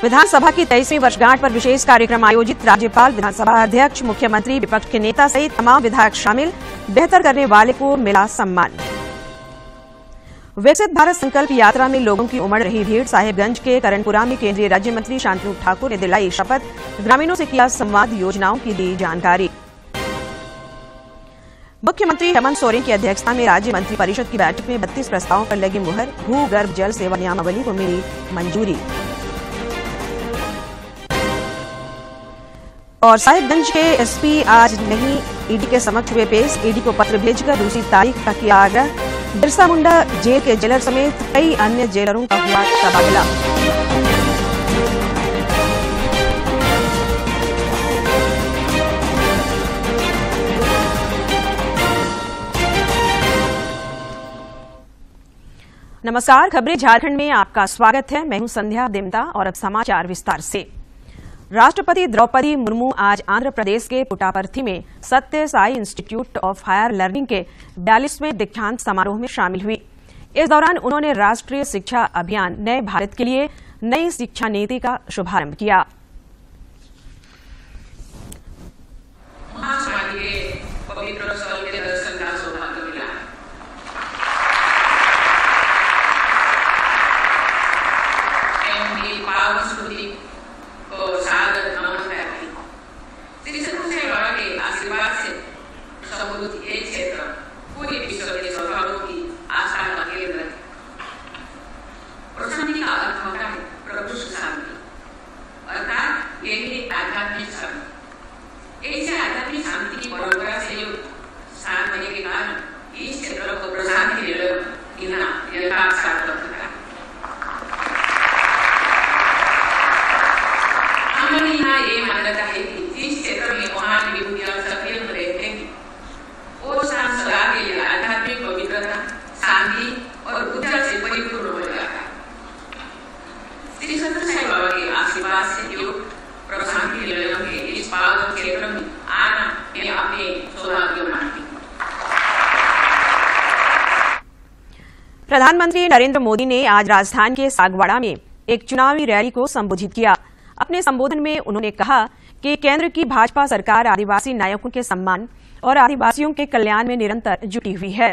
विधानसभा की 23वीं वर्षगांठ पर विशेष कार्यक्रम आयोजित। राज्यपाल, विधानसभा अध्यक्ष, मुख्यमंत्री, विपक्ष के नेता सहित तमाम विधायक शामिल। बेहतर करने वाले को मिला सम्मान। विकसित भारत संकल्प यात्रा में लोगों की उमड़ रही भीड़। साहेबगंज के करणपुरा में केंद्रीय राज्य मंत्री शांतनु ठाकुर ने दिलाई शपथ। ग्रामीणों से किया संवाद, योजनाओं की दी जानकारी। मुख्यमंत्री हेमंत सोरेन की अध्यक्षता में राज्य मंत्री परिषद की बैठक में 32 प्रस्तावों पर लगी मुहर। भूगर्भ जल सेवा नियमावली को मिली मंजूरी। और साहिबगंज के एसपी आज नहीं ईडी के समक्ष हुए पेश। ईडी को पत्र भेजकर दूसरी तारीख का किया आग्रह। बिरसा मुंडा जेल के जेलर समेत कई अन्य जेलरों का हुआ तबादला। नमस्कार, खबरें झारखंड में आपका स्वागत है। मैं हूं संध्या दिमता और अब समाचार विस्तार से। राष्ट्रपति द्रौपदी मुर्मू आज आंध्र प्रदेश के पुटापर्थी में Sathya Sai institute of higher learning के 42वें दीक्षांत समारोह में शामिल हुई। इस दौरान उन्होंने राष्ट्रीय शिक्षा अभियान नए भारत के लिए नई शिक्षा नीति का शुभारंभ किया। प्रधानमंत्री नरेंद्र मोदी ने आज राजस्थान के सागवाड़ा में एक चुनावी रैली को संबोधित किया। अपने संबोधन में उन्होंने कहा कि केंद्र की भाजपा सरकार आदिवासी नायकों के सम्मान और आदिवासियों के कल्याण में निरंतर जुटी हुई है।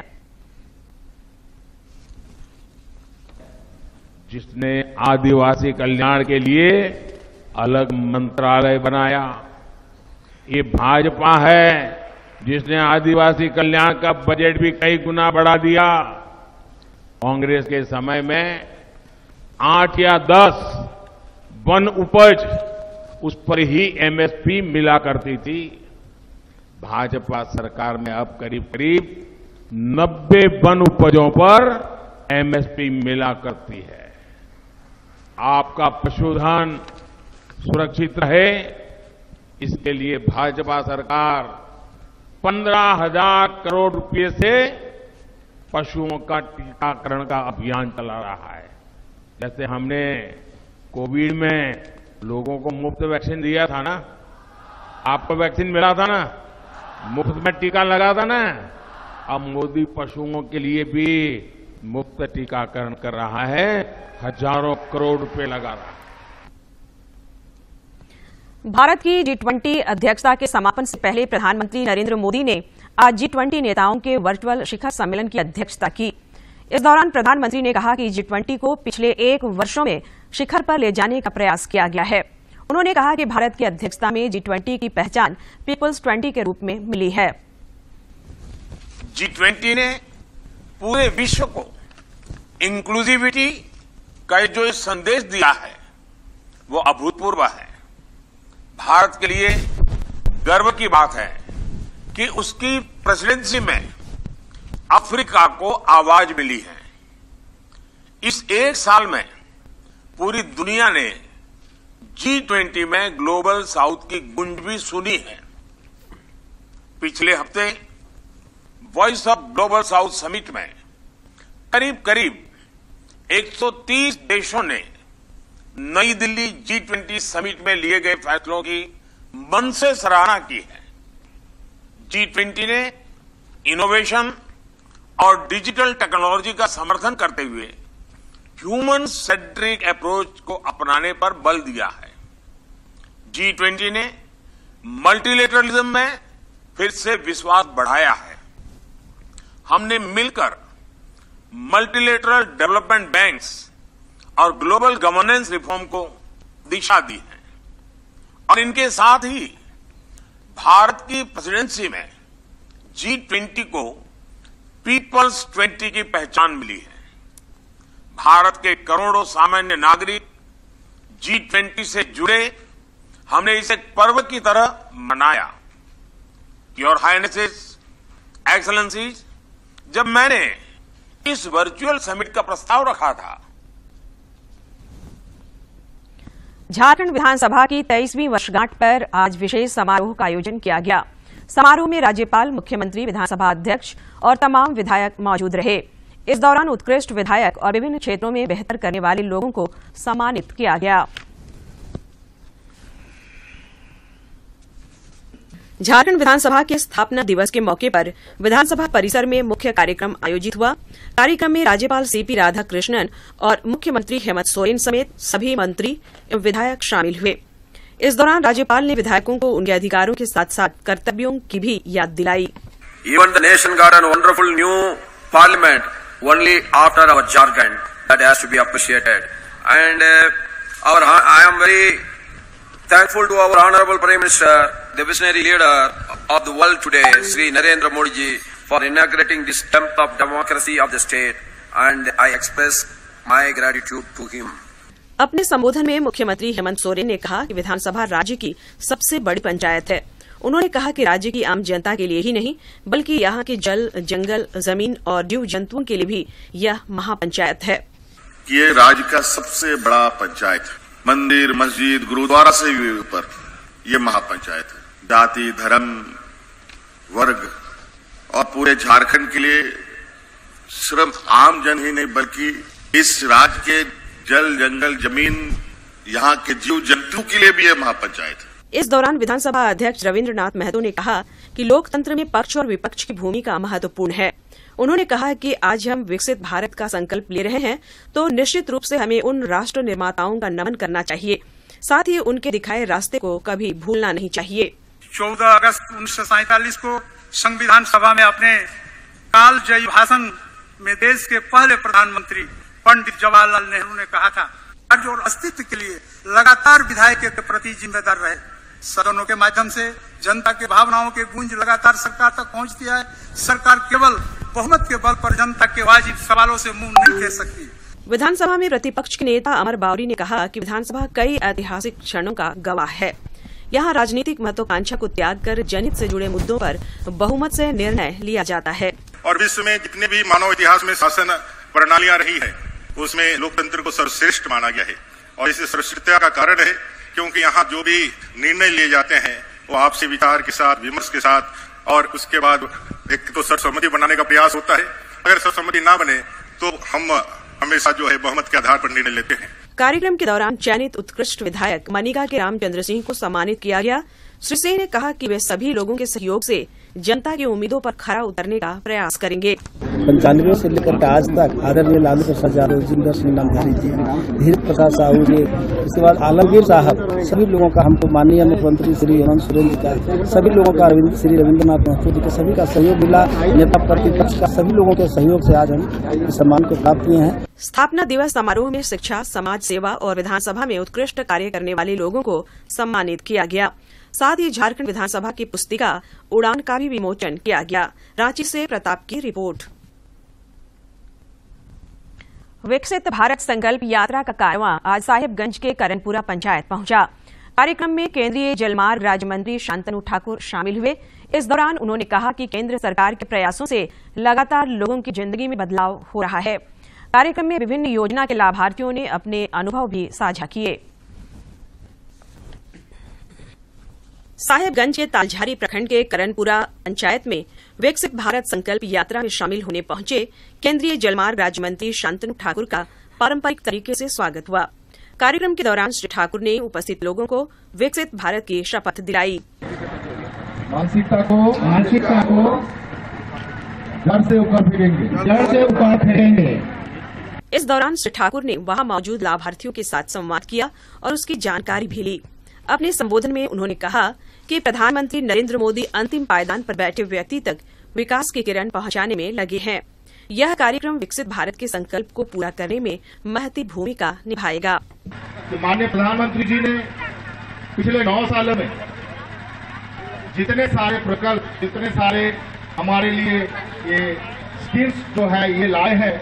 जिसने आदिवासी कल्याण के लिए अलग मंत्रालय बनाया, ये भाजपा है जिसने आदिवासी कल्याण का बजट भी कई गुना बढ़ा दिया। कांग्रेस के समय में 8 या 10 वन उपज उस पर ही एमएसपी मिला करती थी। भाजपा सरकार में अब करीब करीब 90 वन उपजों पर एमएसपी मिला करती है। आपका पशुधन सुरक्षित रहे, इसके लिए भाजपा सरकार 15,000 करोड़ रुपए से पशुओं का टीकाकरण का अभियान चला रहा है। जैसे हमने कोविड में लोगों को मुफ्त वैक्सीन दिया था ना, आपको वैक्सीन मिला था ना, मुफ्त में टीका लगा था ना, अब मोदी पशुओं के लिए भी मुफ्त टीकाकरण कर रहा है, हजारों करोड़ रुपए लगा रहा है। भारत की G20 अध्यक्षता के समापन से पहले प्रधानमंत्री नरेंद्र मोदी ने आज G20 नेताओं के वर्चुअल शिखर सम्मेलन की अध्यक्षता की। इस दौरान प्रधानमंत्री ने कहा कि G20 को पिछले 1 वर्षों में शिखर पर ले जाने का प्रयास किया गया है। उन्होंने कहा कि भारत की अध्यक्षता में G20 की पहचान पीपल्स 20 के रूप में मिली है। G20 ने पूरे विश्व को इंक्लूसिविटी का जो संदेश दिया है वो अभूतपूर्व है। भारत के लिए गर्व की बात है कि उसकी प्रेसिडेंसी में अफ्रीका को आवाज मिली है। इस 1 साल में पूरी दुनिया ने G20 में ग्लोबल साउथ की गूंज भी सुनी है। पिछले हफ्ते voice of global south summit में करीब करीब 130 देशों ने नई दिल्ली G20 समिट में लिए गए फैसलों की मन से सराहना की है। G20 ने इनोवेशन और डिजिटल टेक्नोलॉजी का समर्थन करते हुए ह्यूमन सेंट्रिक अप्रोच को अपनाने पर बल दिया है। G20 ने मल्टीलेटरलिज्म में फिर से विश्वास बढ़ाया है। हमने मिलकर मल्टीलेटरल डेवलपमेंट बैंक्स और ग्लोबल गवर्नेंस रिफॉर्म को दिशा दी है और इनके साथ ही भारत की प्रेसिडेंसी में G20 को पीपल्स 20 की पहचान मिली है। भारत के करोड़ों सामान्य नागरिक G20 से जुड़े, हमने इसे पर्व की तरह मनाया। योर हाइनेसेस, एक्सेलेंसीज, जब मैंने इस वर्चुअल समिट का प्रस्ताव रखा था, झारखंड विधानसभा की 23वीं वर्षगांठ पर आज विशेष समारोह का आयोजन किया गया। समारोह में राज्यपाल, मुख्यमंत्री, विधानसभा अध्यक्ष और तमाम विधायक मौजूद रहे। इस दौरान उत्कृष्ट विधायक और विभिन्न क्षेत्रों में बेहतर करने वाले लोगों को सम्मानित किया गया। झारखंड विधानसभा के स्थापना दिवस के मौके पर विधानसभा परिसर में मुख्य कार्यक्रम आयोजित हुआ। कार्यक्रम में राज्यपाल सीपी राधाकृष्णन और मुख्यमंत्री हेमंत सोरेन समेत सभी मंत्री एवं विधायक शामिल हुए। इस दौरान राज्यपाल ने विधायकों को उनके अधिकारों के साथ साथ कर्तव्यों की भी याद दिलाई। Even the nation got a wonderful new parliament only after our Jharkhand. That has to be appreciated. And I am very thankful to our Honorable Prime Minister, the visionary leader of the world today, Sri Narendra Modi ji, for inaugurating this temple of democracy of the state, and I express my gratitude to him. अपने संबोधन में मुख्यमंत्री हेमंत सोरेन ने कहा कि विधानसभा राज्य की सबसे बड़ी पंचायत है। उन्होंने कहा कि राज्य की आम जनता के लिए ही नहीं, बल्कि यहाँ के जल, जंगल, जमीन और जीव जंतुओं के लिए भी यह महापंचायत है। ये राज्य का सबसे बड़ा पंचायत है। मंदिर, मस्जिद, गुरुद्वारा से भी ऊपर ये महापंचायत है। जाति, धर्म, वर्ग और पूरे झारखंड के लिए सिर्फ आम जन ही नहीं, बल्कि इस राज्य के जल, जंगल, जमीन, यहाँ के जीव जंतु के लिए भी ये महापंचायत है। इस दौरान विधानसभा अध्यक्ष रविन्द्रनाथ महतो ने कहा कि लोकतंत्र में पक्ष और विपक्ष की भूमिका महत्वपूर्ण है। उन्होंने कहा कि आज हम विकसित भारत का संकल्प ले रहे हैं, तो निश्चित रूप से हमें उन राष्ट्र निर्माताओं का नमन करना चाहिए। साथ ही उनके दिखाए रास्ते को कभी भूलना नहीं चाहिए। 14 अगस्त 1947 को संविधान सभा में अपने कालजयी भाषण में देश के पहले प्रधानमंत्री पंडित जवाहरलाल नेहरू ने कहा था, राज्य और अस्तित्व के लिए लगातार विधायक के प्रति जिम्मेदार रहे। सदनों के माध्यम से जनता के भावनाओं के गूंज लगातार सरकार तक पहुंचती है। सरकार केवल बहुमत के बल पर जनता के वाजिब सवालों से मुंह नहीं फेर सकती। विधानसभा में प्रतिपक्ष के नेता अमर बावरी ने कहा कि विधानसभा कई ऐतिहासिक क्षणों का गवाह है। यहाँ राजनीतिक महत्वाकांक्षा को त्याग कर जनहित से जुड़े मुद्दों पर बहुमत से निर्णय लिया जाता है। और विश्व में जितने भी मानव इतिहास में शासन प्रणालियां रही है, उसमें लोकतंत्र को सर्वश्रेष्ठ माना गया है। और इस सर्वश्रेष्ठता का कारण है क्योंकि यहाँ जो भी निर्णय लिए जाते हैं वो आपसी विचार के साथ, विमर्श के साथ, और उसके बाद एक तो सर्वसम्मति बनाने का प्रयास होता है। अगर सर्वसम्मति ना बने तो हम हमेशा जो है बहुमत के आधार पर निर्णय लेते हैं। कार्यक्रम के दौरान चयनित उत्कृष्ट विधायक मनिका के रामचंद्र सिंह को सम्मानित किया गया। श्री सिंह ने कहा कि वे सभी लोगों के सहयोग से जनता की उम्मीदों पर खरा उतरने का प्रयास करेंगे। 95 से लेकर आज तक आदरणीय लालू प्रसाद यादव, जिंदर सिंह नामधारी जी, धीरज प्रसाद साहू जी, इसके बाद आलमगीर साहब, सभी लोगों का, हमको माननीय मुख्यमंत्री श्री हेमंत सोरेन जी का, सभी लोगों का, श्री रविन्द्रनाथ महतो जी का, सभी का सहयोग मिला। नेता प्रतिपक्ष का सभी लोगों के सहयोग से आज हम इस सम्मान को प्राप्त किए हैं। स्थापना दिवस समारोह में शिक्षा, समाज सेवा और विधानसभा में उत्कृष्ट कार्य करने वाले लोगों को सम्मानित किया गया। साथ ही झारखंड विधानसभा की पुस्तिका उड़ान का भी विमोचन किया गया। रांची से प्रताप की रिपोर्ट। विकसित भारत संकल्प यात्रा का कारवां आज साहिबगंज के करनपुरा पंचायत पहुंचा। कार्यक्रम में केंद्रीय जलमार्ग राज्य मंत्री शांतनु ठाकुर शामिल हुए। इस दौरान उन्होंने कहा कि केंद्र सरकार के प्रयासों से लगातार लोगों की जिंदगी में बदलाव हो रहा है। कार्यक्रम में विभिन्न योजना के लाभार्थियों ने अपने अनुभव भी साझा किए। साहिबगंज के तालझारी प्रखंड के करनपुरा पंचायत में विकसित भारत संकल्प यात्रा में शामिल होने पहुंचे केंद्रीय जलमार्ग राज्य मंत्री शांतनु ठाकुर का पारंपरिक तरीके से स्वागत हुआ। कार्यक्रम के दौरान श्री ठाकुर ने उपस्थित लोगों को विकसित भारत की शपथ दिलाई। मानसिकता को जड़ से ऊपर फेरेंगे। इस दौरान श्री ठाकुर ने वहां मौजूद लाभार्थियों के साथ संवाद किया और उसकी जानकारी भी ली। अपने संबोधन में उन्होंने कहा कि प्रधानमंत्री नरेंद्र मोदी अंतिम पायदान पर बैठे व्यक्ति तक विकास की किरण पहुंचाने में लगे हैं। यह कार्यक्रम विकसित भारत के संकल्प को पूरा करने में महती भूमिका निभाएगा। माननीय प्रधानमंत्री जी ने पिछले 9 सालों में जितने सारे प्रकल्प, जितने सारे हमारे लिए ये स्कीम्स जो है ये लाए हैं,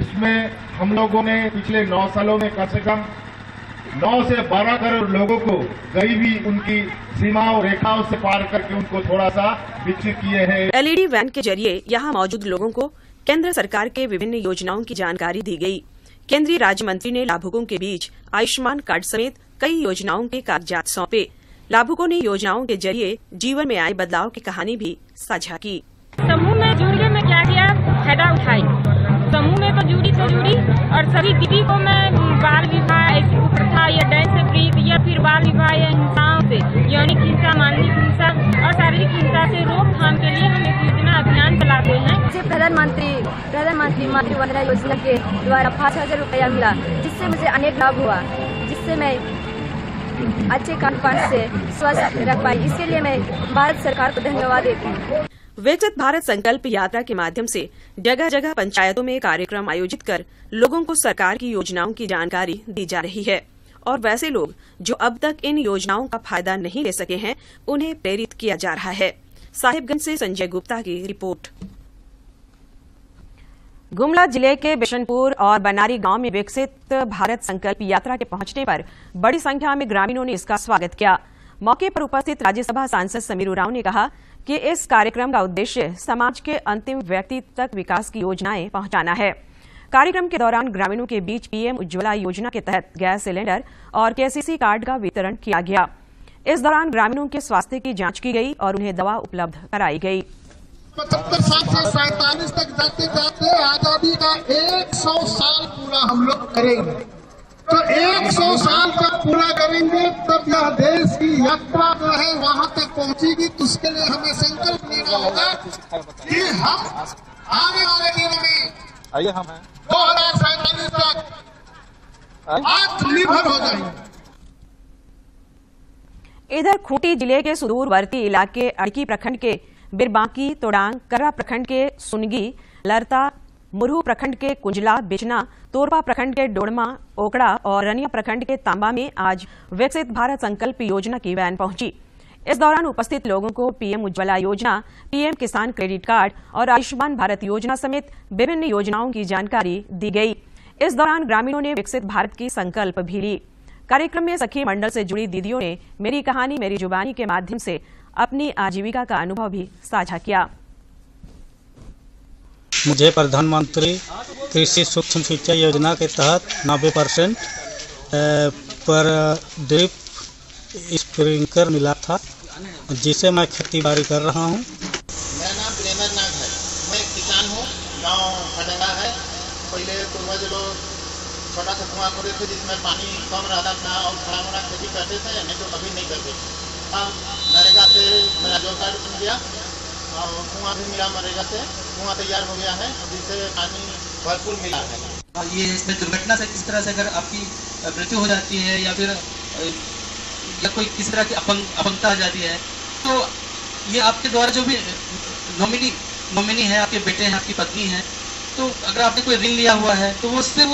इसमें हम लोगों ने पिछले 9 सालों में कम से कम 9 से 12 करोड़ लोगों को गरीबी उनकी सीमाओं रेखाओं से पार करके उनको थोड़ा सा विकसित किए हैं। LED वैन के जरिए यहां मौजूद लोगों को केंद्र सरकार के विभिन्न योजनाओं की जानकारी दी गई। केंद्रीय राज्य मंत्री ने लाभुकों के बीच आयुष्मान कार्ड समेत कई योजनाओं के कागजात सौंपे। लाभुकों ने योजनाओं के जरिए जीवन में आए बदलाव की कहानी भी साझा की। समूह में जुड़ के मैं क्या फायदा उठाई। समूह में तो जुड़ी और सभी दीदी को मैं बाल विवाह, ऐसी कुप्रथा या डर से पीड़ित या फिर बाल विवाह या हिंसाओं से, यौनिक हिंसा, मानसिक हिंसा और शारीरिक हिंसा से रोकथाम के लिए हम एक योजना अभियान चलाते हैं। मुझे प्रधानमंत्री मातृ वंदना योजना के द्वारा 5,000 रुपया मिला, जिससे मुझे अनेक लाभ हुआ, जिससे मैं अच्छे खान-पान से स्वस्थ रख पाई। इसके लिए मैं भारत सरकार को धन्यवाद देती हूँ। विकसित भारत संकल्प यात्रा के माध्यम से जगह जगह पंचायतों में कार्यक्रम आयोजित कर लोगों को सरकार की योजनाओं की जानकारी दी जा रही है और वैसे लोग जो अब तक इन योजनाओं का फायदा नहीं ले सके हैं, उन्हें प्रेरित किया जा रहा है। साहिबगंज से संजय गुप्ता की रिपोर्ट। गुमला जिले के बिशनपुर और बनारी गांव में विकसित भारत संकल्प यात्रा के पहुंचने पर बड़ी संख्या में ग्रामीणों ने इसका स्वागत किया। मौके पर उपस्थित राज्यसभा सांसद समीर उरांव ने कहा कि इस कार्यक्रम का उद्देश्य समाज के अंतिम व्यक्ति तक विकास की योजनाएं पहुंचाना है। कार्यक्रम के दौरान ग्रामीणों के बीच पीएम उज्ज्वला योजना के तहत गैस सिलेंडर और केसीसी कार्ड का वितरण किया गया। इस दौरान ग्रामीणों के स्वास्थ्य की जांच की गई और उन्हें दवा उपलब्ध कराई गई। 75 साल से 47 तक जाते जाते आजादी का 100 साल पूरा हम लोग करेंगे। तो 100 साल तक पूरा करेंगे, तब यह देश की यात्रा जो है वहां तक पहुंचेगी। तो उसके लिए हमें संकल्प लेना होगा कि हम आने वाले दिनों में 2047 तक आत्मनिर्भर हो जाएंगे। इधर खूंटी जिले के सुदूरवर्ती इलाके अड़की प्रखंड के बिरबांकी, तोडांग, कर्रा प्रखंड के सुनगी, लरता, मुरहू प्रखंड के कुंजला, बिचना, तोरपा प्रखंड के डोड़मा, ओकड़ा और रनिया प्रखंड के तांबा में आज विकसित भारत संकल्प योजना की वैन पहुंची। इस दौरान उपस्थित लोगों को पीएम उज्ज्वला योजना, पीएम किसान क्रेडिट कार्ड और आयुष्मान भारत योजना समेत विभिन्न योजनाओं की जानकारी दी गई। इस दौरान ग्रामीणों ने विकसित भारत की संकल्प भी ली। कार्यक्रम में सखी मंडल से जुड़ी दीदियों ने मेरी कहानी मेरी जुबानी के माध्यम से अपनी आजीविका का अनुभव भी साझा किया। मुझे प्रधानमंत्री कृषि सूक्ष्म सिंचाई योजना के तहत 90% पर ड्रिप स्प्रिंकलर मिला था, जिसे मैं खेती बाड़ी कर रहा हूँ। मेरा नाम प्रेमर नाग है। मैं एक किसान हूँ। गाँव फटेगा है। पहले पूर्वज लोग छोटा सा कुआं खोदे थे जिसमें पानी कम रहता था और खड़ा खेती करते थे, नहीं तो कभी नहीं करते। अब नरेगा से मेरा जॉब कार्ड बन गया और कुआं भी मिला मनरेगा से, कुआं तैयार हो गया है जिससे पानी भरपूर मिला है। ये इसमें दुर्घटना से किस तरह से अगर आपकी मृत्यु हो जाती है या फिर या कोई किस तरह की अपंगता आ जाती है, तो ये आपके द्वारा जो भी नॉमिनी है, आपके बेटे हैं, आपकी पत्नी है, तो अगर आपने कोई ऋण लिया हुआ है तो वो उससे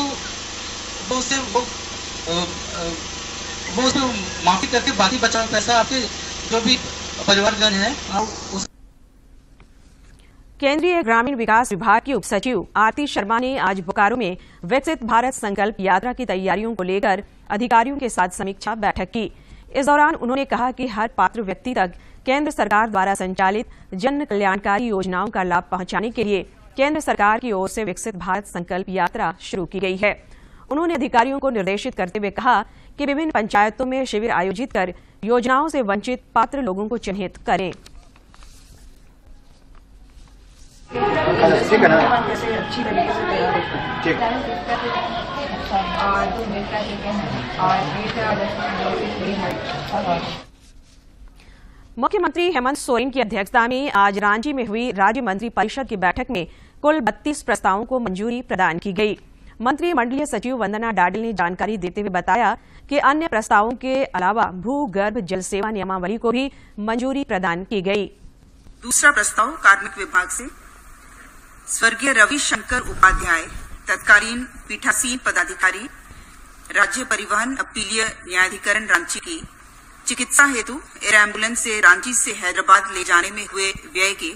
माफी करके बाकी बचा हुआ पैसा आपके जो भी परिवारजन है उस। केंद्रीय ग्रामीण विकास विभाग की उप सचिव आरती शर्मा ने आज बोकारो में विकसित भारत संकल्प यात्रा की तैयारियों को लेकर अधिकारियों के साथ समीक्षा बैठक की। इस दौरान उन्होंने कहा कि हर पात्र व्यक्ति तक केंद्र सरकार द्वारा संचालित जन कल्याणकारी योजनाओं का लाभ पहुंचाने के लिए केंद्र सरकार की ओर से विकसित भारत संकल्प यात्रा शुरू की गई है। उन्होंने अधिकारियों को निर्देशित करते हुए कहा कि विभिन्न पंचायतों में शिविर आयोजित कर योजनाओं से वंचित पात्र लोगों को चिन्हित करें। ठीक है ना? अच्छी तरीके से तैयार मुख्यमंत्री हेमंत सोरेन की अध्यक्षता में आज रांची में हुई राज्य मंत्री परिषद की बैठक में कुल 32 प्रस्तावों को मंजूरी प्रदान की गई। मंत्रिमंडलीय सचिव वंदना डाडिल ने जानकारी देते हुए बताया कि अन्य प्रस्तावों के अलावा भूगर्भ जल सेवा नियमावली को भी मंजूरी प्रदान की गई। दूसरा प्रस्ताव कार्मिक विभाग से स्वर्गीय रविशंकर उपाध्याय तत्कालीन पीठासीन पदाधिकारी राज्य परिवहन अपीलीय न्यायाधिकरण रांची की चिकित्सा हेतु एयर एम्बुलेंस से रांची से हैदराबाद ले जाने में हुए व्यय के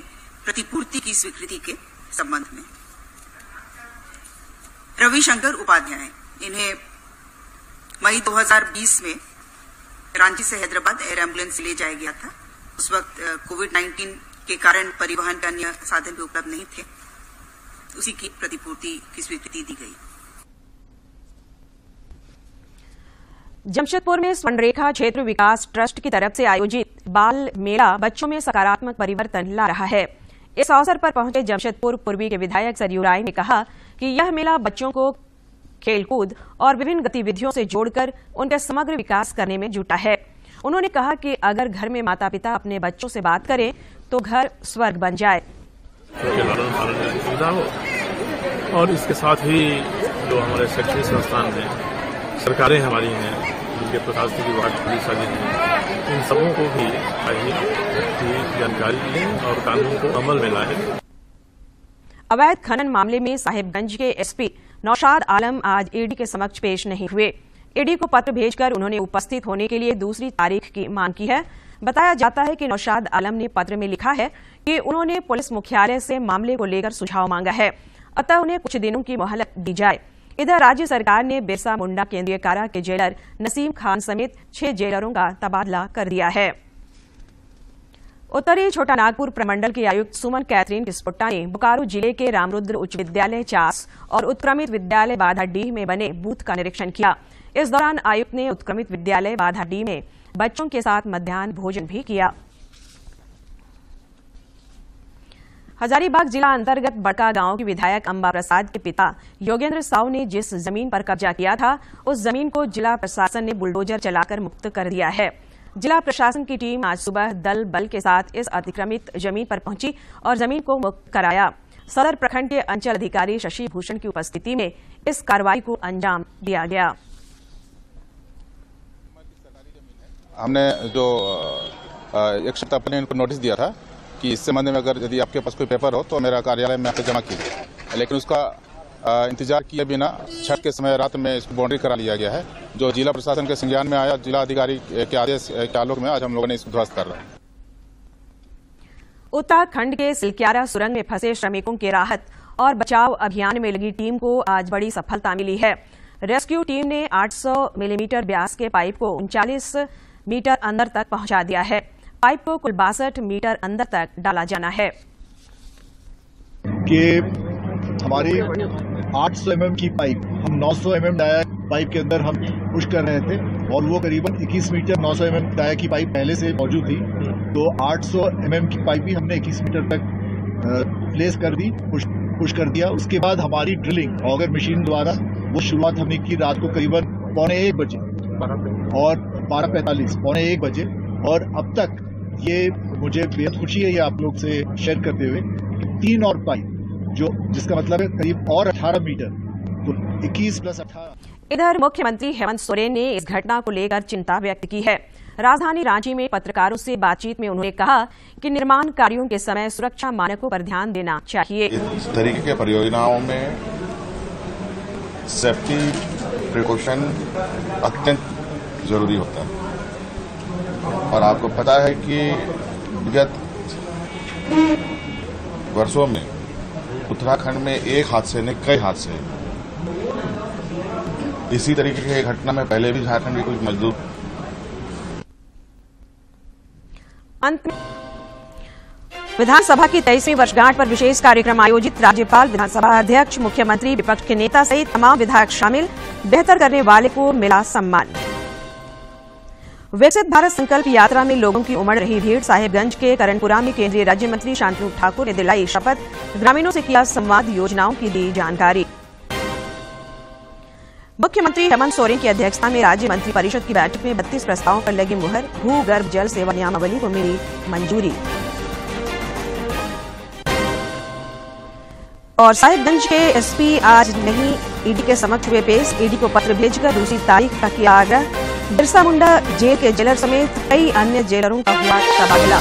प्रतिपूर्ति की स्वीकृति के संबंध में। रविशंकर उपाध्याय, इन्हें मई 2020 में रांची से हैदराबाद एयर एम्बुलेंस ले जाया गया था। उस वक्त कोविड-19 के कारण परिवहन के अन्य साधन भी उपलब्ध नहीं थे। उसी की प्रतिपूर्ति की स्वीकृति दी गई। जमशेदपुर में स्वर्णरेखा क्षेत्र विकास ट्रस्ट की तरफ से आयोजित बाल मेला बच्चों में सकारात्मक परिवर्तन ला रहा है। इस अवसर पर पहुंचे जमशेदपुर पूर्वी के विधायक सरयू राय ने कहा कि यह मेला बच्चों को खेलकूद और विभिन्न गतिविधियों से जोड़कर उनके समग्र विकास करने में जुटा है। उन्होंने कहा कि अगर घर में माता पिता अपने बच्चों से बात करें तो घर स्वर्ग बन जाए। सुविधा हो और इसके साथ ही जो हमारे शैक्षणिक संस्थान हैं, सरकारें हमारी हैं, जिनके प्रशासनिक विभाग की साझे हैं, इन सबों को भी जानकारी लें और कानून को अमल में लाएं। अवैध खनन मामले में साहिबगंज के एसपी नौशाद आलम आज ईडी के समक्ष पेश नहीं हुए। ईडी को पत्र भेजकर उन्होंने उपस्थित होने के लिए दूसरी तारीख की मांग की है। बताया जाता है कि नौशाद आलम ने पत्र में लिखा है कि उन्होंने पुलिस मुख्यालय से मामले को लेकर सुझाव मांगा है, अतः उन्हें कुछ दिनों की मोहलत दी जाए। इधर राज्य सरकार ने बिरसा मुंडा केंद्रीय कारा के जेलर नसीम खान समेत 6 जेलरों का तबादला कर दिया है। उत्तरी छोटा नागपुर प्रमंडल के आयुक्त सुमन कैथरीन किस्पोट्टा ने बोकारो जिले के रामरुद्र उच्च विद्यालय चास और उत्क्रमित विद्यालय बाधाडीह में बने बूथ का निरीक्षण किया। इस दौरान आयुक्त ने उत्क्रमित विद्यालय बाधाडीह में बच्चों के साथ मध्याह्न भोजन भी किया। हजारीबाग जिला अंतर्गत बड़का गांव के विधायक अंबा प्रसाद के पिता योगेंद्र साव ने जिस जमीन पर कब्जा किया था, उस जमीन को जिला प्रशासन ने बुलडोजर चलाकर मुक्त कर दिया है। जिला प्रशासन की टीम आज सुबह दल बल के साथ इस अतिक्रमित जमीन पर पहुंची और जमीन को मुक्त कराया। सदर प्रखंड के अंचल अधिकारी शशि भूषण की उपस्थिति में इस कार्रवाई को अंजाम दिया गया। हमने जो एक सप्ताह पहले इनको नोटिस दिया था कि इस संबंध में अगर यदि आपके पास कोई पेपर हो तो मेरा कार्यालय में आकर जमा कीजिए, लेकिन उसका इंतजार किए बिना छठ के समय रात में इसको बाउंड्री करा लिया गया है, जो जिला प्रशासन के संज्ञान में आया। जिला अधिकारी के आदेश के आलोक में आज हम लोगों ने इसको ध्वस्त कर रहे हैं। उत्तराखंड के सिलक्यारा सुरंग में फंसे श्रमिकों के राहत और बचाव अभियान में लगी टीम को आज बड़ी सफलता मिली है। रेस्क्यू टीम ने 800 मिलीमीटर व्यास के पाइप को 39 मीटर अंदर तक पहुंचा दिया है। पाइप को कुल 62 मीटर अंदर तक डाला जाना है। कि हमारी 800 mm की पाइप हम 900 mm डाया पाइप के अंदर हम पुश कर रहे थे और वो करीबन 21 मीटर 900 mm डाया की पाइप पहले से मौजूद थी, तो 800 mm की पाइप भी हमने 21 मीटर तक प्लेस कर दी, पुश कर दिया। उसके बाद हमारी ड्रिलिंग ऑगर मशीन द्वारा वो शुरुआत हमने की रात को करीबन 12:45 बजे और 12:45 12:45 बजे, और अब तक ये मुझे बेहद खुशी है ये आप लोग से शेयर करते हुए 3 और पाइप जो जिसका मतलब है करीब और 18 मीटर, तो 21 + 18। इधर मुख्यमंत्री हेमंत सोरेन ने इस घटना को लेकर चिंता व्यक्त की है। राजधानी रांची में पत्रकारों से बातचीत में उन्होंने कहा कि निर्माण कार्यों के समय सुरक्षा मानकों पर ध्यान देना चाहिए। इस तरीके के परियोजनाओं में सेफ्टी प्रिकॉशन अत्यंत जरूरी होता है, और आपको पता है कि विगत वर्षों में उत्तराखंड में एक हादसे ने कई हादसे, इसी तरीके की घटना में पहले भी झारखंड के कुछ मजदूर। अंत में विधानसभा की 23वीं वर्षगांठ पर विशेष कार्यक्रम आयोजित। राज्यपाल, विधानसभा अध्यक्ष, मुख्यमंत्री, विपक्ष के नेता सहित तमाम विधायक शामिल। बेहतर करने वाले को मिला सम्मान। विकसित भारत संकल्प यात्रा में लोगों की उमड़ रही भीड़। साहिबगंज के करणपुरा में केंद्रीय राज्य मंत्री शांतनु ठाकुर ने दिलाई शपथ, ग्रामीणों से किया संवाद, योजनाओं की दी जानकारी। मुख्यमंत्री हेमंत सोरेन की अध्यक्षता में राज्य मंत्री परिषद की बैठक में 32 प्रस्तावों पर लगी मुहर। भूगर्भ जल सेवा नियमावली को मिली मंजूरी। और साहिबगंज के एसपी आज नहीं ईडी के समक्ष हुए पेश। ईडी को पत्र भेजकर दूसरी तारीख का किया आग्रह। बिरसा मुंडा जेल के जेलर समेत कई अन्य जेलरों का हुआ तबादला।